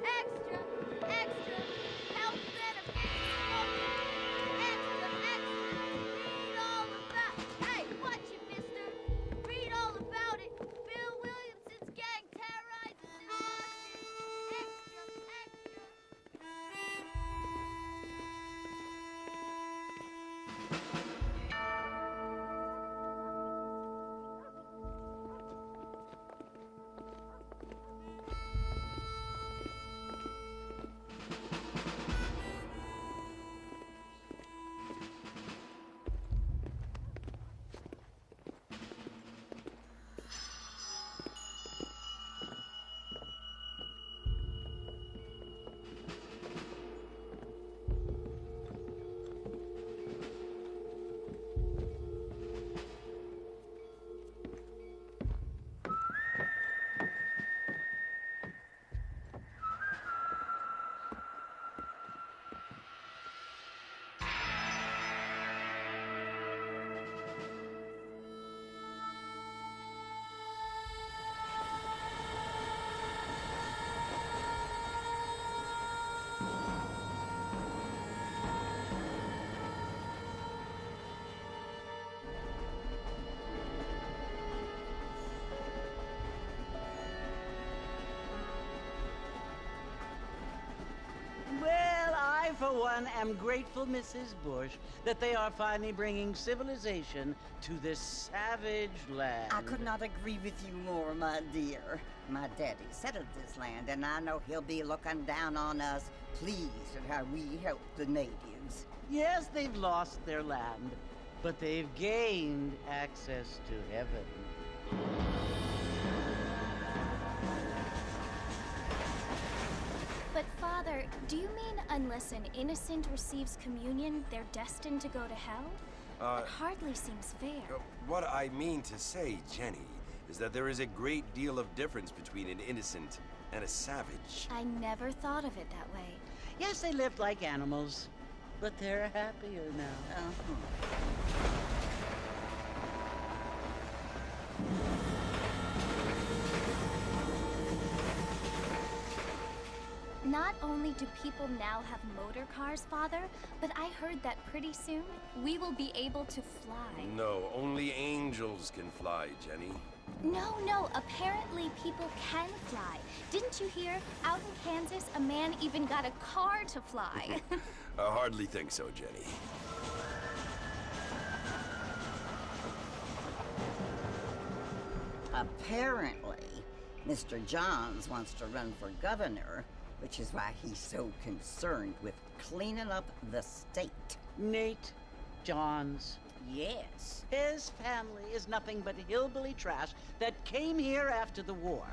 Extra, extra, health benefits, extra, extra, read all about. Hey, watch it, mister. Read all about it. Bill Williamson's gang terrorizes in Boston. Extra, extra. Well, I, for one, am grateful, Mrs. Bush, that they are finally bringing civilization to this savage land. I could not agree with you more, my dear. My daddy settled this land, and I know he'll be looking down on us, pleased at how we help the natives. Yes, they've lost their land, but they've gained access to heaven. But Father, do you mean unless an innocent receives communion, they're destined to go to hell? That hardly seems fair. What I mean to say, Jenny, is that there is a great deal of difference between an innocent and a savage. I never thought of it that way. Yes, they lived like animals, but they're happier now. Not only do people now have motor cars, Father, but I heard that pretty soon we will be able to fly. No, only angels can fly, Jenny. No, apparently people can fly. Didn't you hear? Out in Kansas, a man even got a car to fly. I hardly think so, Jenny. Apparently, Mr. Johns wants to run for governor, which is why he's so concerned with cleaning up the state. Nate Johns. Yes. His family is nothing but hillbilly trash that came here after the war.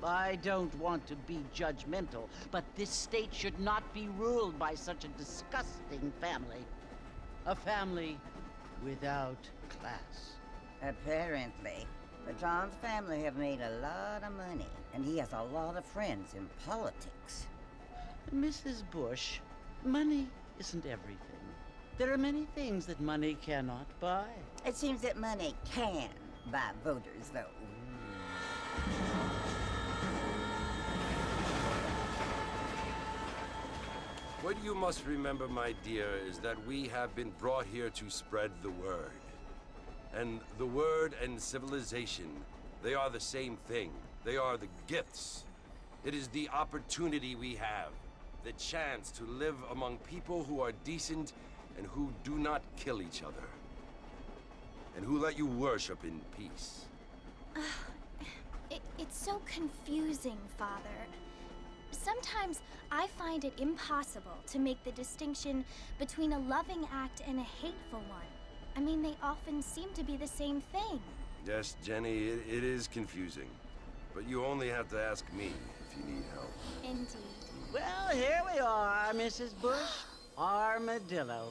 I don't want to be judgmental, but this state should not be ruled by such a disgusting family. A family without class. Apparently. The Johns family have made a lot of money, and he has a lot of friends in politics. Mrs. Bush, money isn't everything. There are many things that money cannot buy. It seems that money can buy voters, though. What you must remember, my dear, is that we have been brought here to spread the word. And the word and civilization, they are the same thing. They are the gifts. It is the opportunity we have, the chance to live among people who are decent and who do not kill each other, and who let you worship in peace. It's so confusing, Father. Sometimes I find it impossible to make the distinction between a loving act and a hateful one. I mean, they often seem to be the same thing. Yes, Jenny, it is confusing. But you only have to ask me if you need help. Indeed. Well, here we are, Mrs. Bush. Armadillo.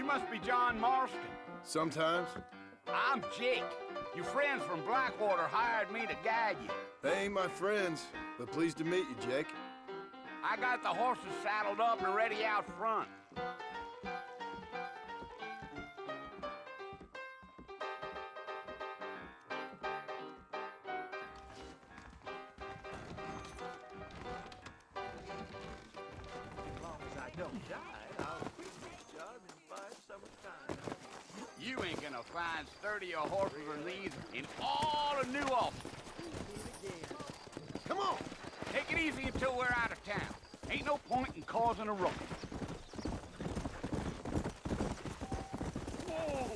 must be John Marston. Sometimes. I'm Jake. Your friends from Blackwater hired me to guide you. They ain't my friends, but pleased to meet you, Jake. I got the horses saddled up and ready out front. You ain't gonna find sturdier horses than these in all of New Ulster. Come on, take it easy until we're out of town. Ain't no point in causing a ruckus. Whoa!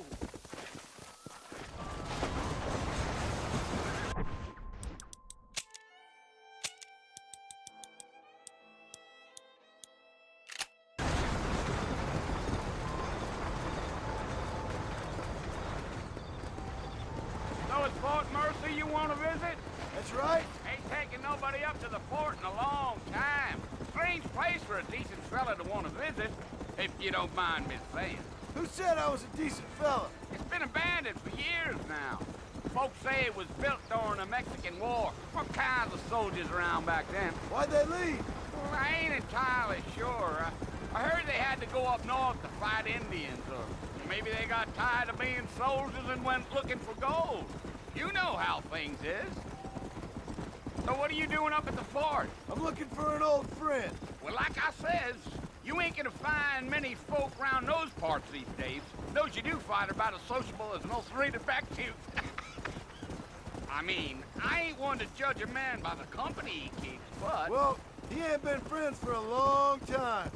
So it's Fort Mercy you want to visit? That's right. Ain't taking nobody up to the fort in a long time. Strange place for a decent fella to want to visit, if you don't mind me saying. Who said I was a decent fella? It's been abandoned for years now. Folks say it was built during the Mexican War. What kinds of soldiers around back then? Why'd they leave? Well, I ain't entirely sure. I heard they had to go up north to fight Indians, or maybe they got tired of being soldiers and went looking for gold. You know how things is. So what are you doing up at the fort? I'm looking for an old friend. Well, like I says, you ain't gonna find many folk around those parts these days. Those you do find are about as sociable as an ulcerated back tooth. I mean, I ain't one to judge a man by the company he keeps, but... Well, he ain't been friends for a long time.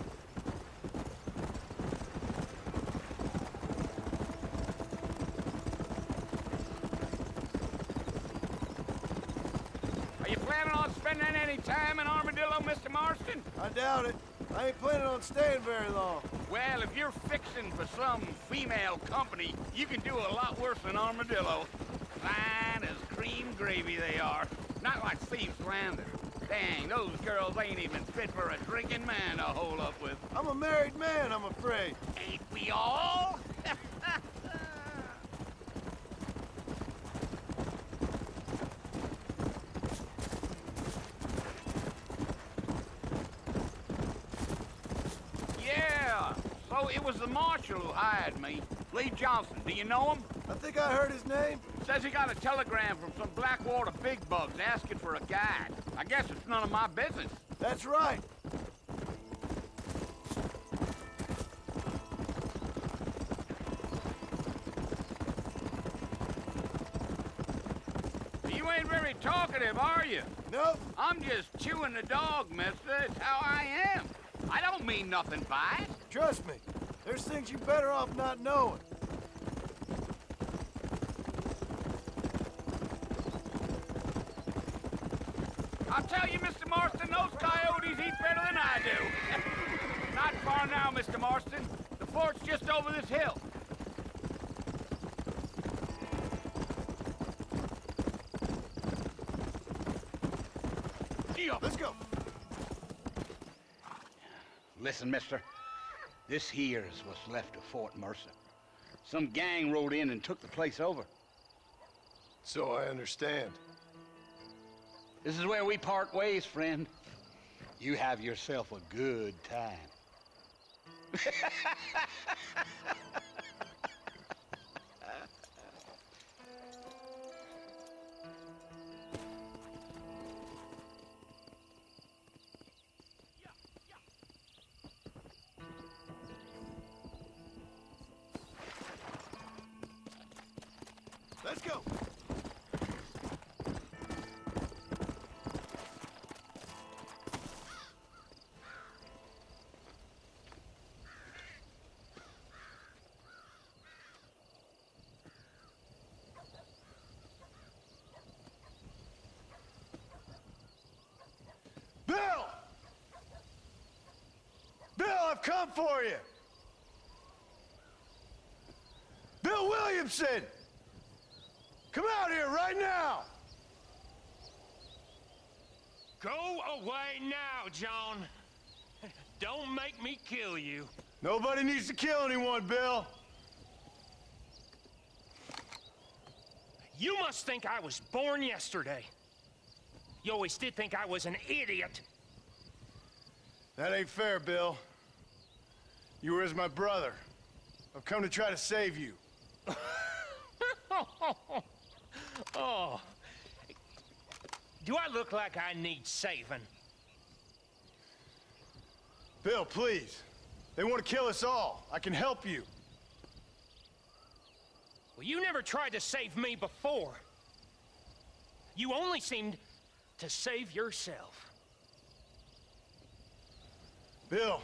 Are you planning on spending any time in Armadillo, Mr. Marston? I doubt it. I ain't planning on staying very long. Well, if you're fixing for some female company, you can do a lot worse than Armadillo. Fine as cream gravy they are. Not like Thieves Landing. Dang, those girls ain't even fit for a drinking man to hole up with. I'm a married man, I'm afraid. Ain't we all? Yeah, so it was the marshal who hired me. Lee Johnson, do you know him? I think I heard his name. Says he got a telegram from some Blackwater big bugs asking for a guide. I guess it's none of my business. That's right. You ain't very talkative, are you? Nope. I'm just chewing the dog, mister. It's how I am. I don't mean nothing by it. Trust me. There's things you better off not knowing. I'll tell you, Mr. Marston, those coyotes eat better than I do. Not far now, Mr. Marston. The fort's just over this hill. Let's go. Listen, mister. This here's what's left of Fort Mercer. Some gang rode in and took the place over. So I understand. This is where we part ways, friend. You have yourself a good time. Let's go. Bill! Bill, I've come for you! Bill Williamson! Come out here right now! Go away now, John. Don't make me kill you. Nobody needs to kill anyone, Bill. You must think I was born yesterday. You always did think I was an idiot. That ain't fair, Bill. You were as my brother. I've come to try to save you. Oh. Do I look like I need saving? Bill, please. They want to kill us all. I can help you. Well, you never tried to save me before. You only seemed to save yourself. Bill,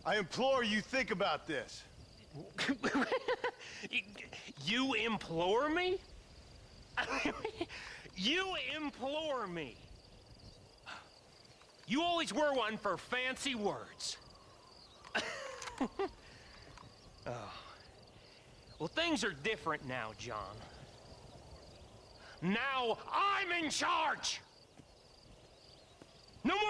I implore you think about this. You implore me? You implore me. You always were one for fancy words. Oh. Well, things are different now, John. Now I'm in charge! No more